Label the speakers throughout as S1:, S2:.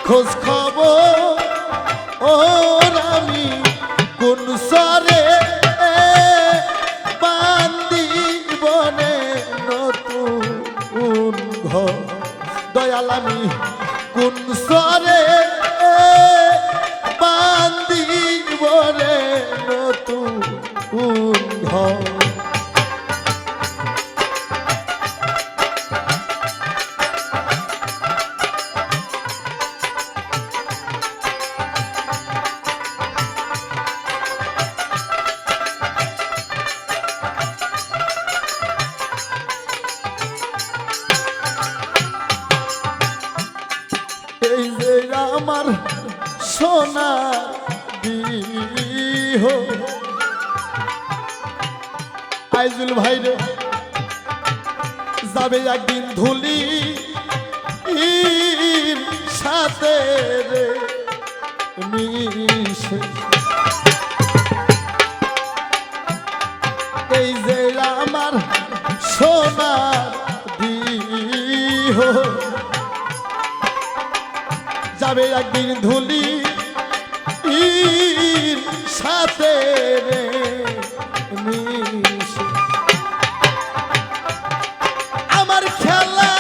S1: খোঁজ খবর ওর আমি কোন সরে বান্দি বনে নতুন ঘর দয়াল আমি কোন সরে বান্দি বনে নতুন ঘর এই যে আমার সোনা দিহ আইজুল ভাই রে যাবে একদিন ধুলি সাথে রে মিশে এই যে আমার সোনা দিহ যাবে একদিন ধুলি সাথে রে মিশে আমার খেলা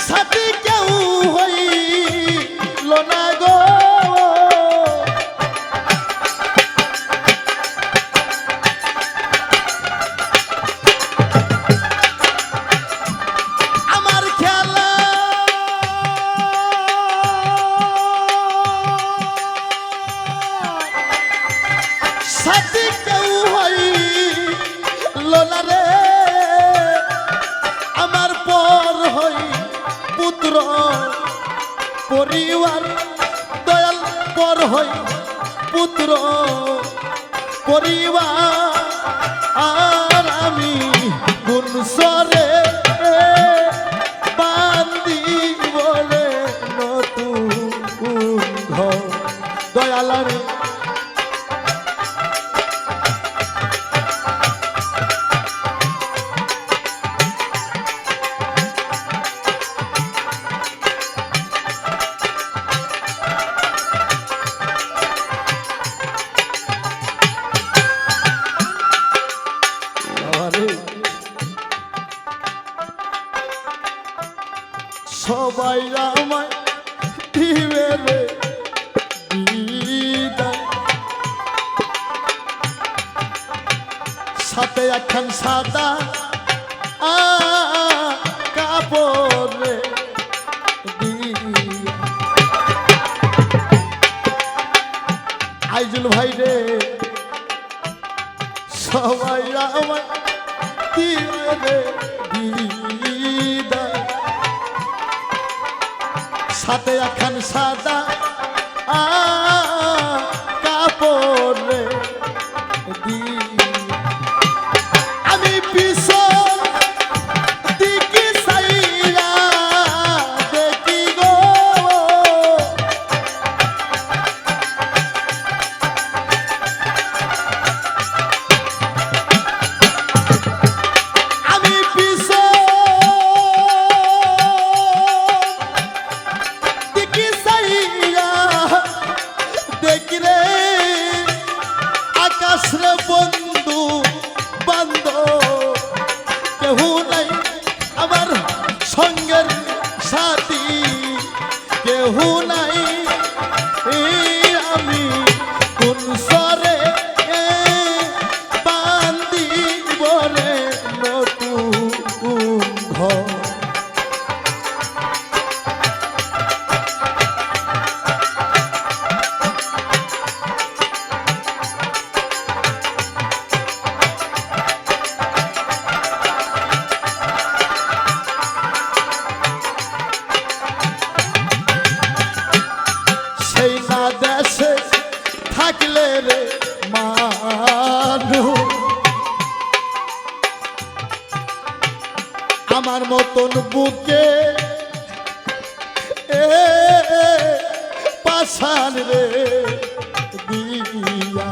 S1: সাথে কেউ হইল না গো সাথী কেউ হইল না রে আমার পর হই পুত্র পরিবার দয়াল পর হই পুত্র পরিবার আর আমি কোন সরে বান্দি বলে নতুন ঘর দয়াল আমি সবাই আমায় দিবে রে বিদায় সাথে একখান সাদা কাপড় রে আইজুল ভাই রে সবাই আমায় দিবে রে বিদায় সাথে একখান সাদা কাপড় রে আমি পিছন দিকে চাইয়া দেখি গো আমি পিছন দিকে চাইয়া দেখি রে আকাশ রে বন্ধু বান্ধব কেউ নাই আমার সঙ্গের সাথী কেউ নাই আমি কোন সরে বান্দি বলে নতুন ঘর সেই না দেশে থাকলে রে মানুষ আমার মতন বুকে পাশান রে দিয়া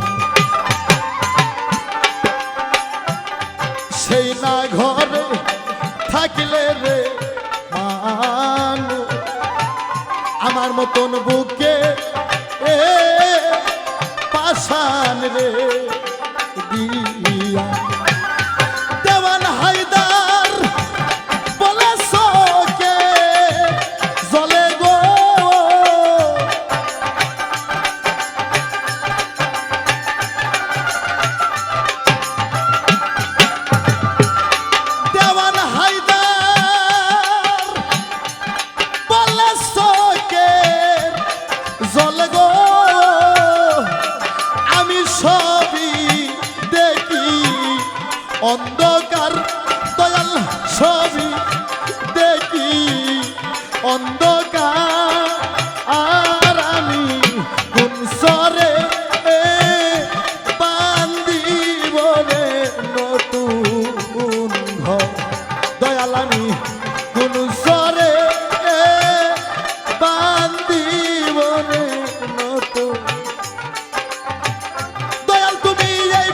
S1: সেই না ঘরে থাকলে রে মানুষ আমার মতন বুকে এ পাশান রে দিয়া দেওয়ান হায়দার বলে শোকে জলে গো দেওয়ান হায়দার বলে শোকে জলে গো আমি সবই দেখি অন্ধকার দয়াল সবই দেখি অন্ধকার আর আমি কোন সরে বান্দিব রে নতুন ঘর দয়াল আমি কোন সরে বান্দিব রে নতুন দয়াল তুমি এই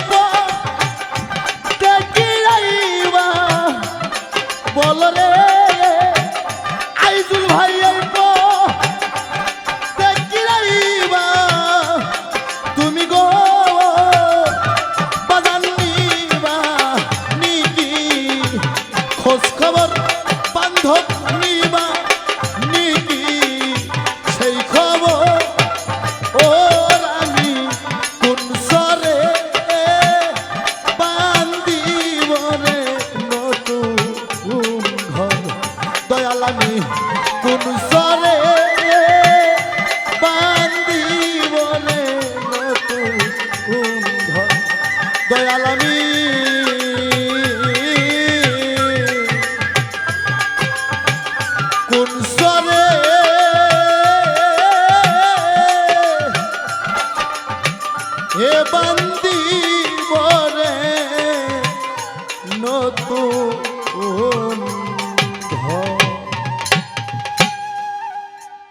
S1: দেখি আইবা বল রে আইজুল ভাই এই দেখি আইবা তুমি গো বাজান নিবা নিকি খোঁজ খবর বান্ধব নিবা নিকি সেই খবর ওর আমি কোন সরে বান্দিব রে নতুন ঘর দয়াল আমি কোন সরে বান্দিব রে নতুন ঘর দয়াল আমি কোন সরে এ বান্দিব রে নতুন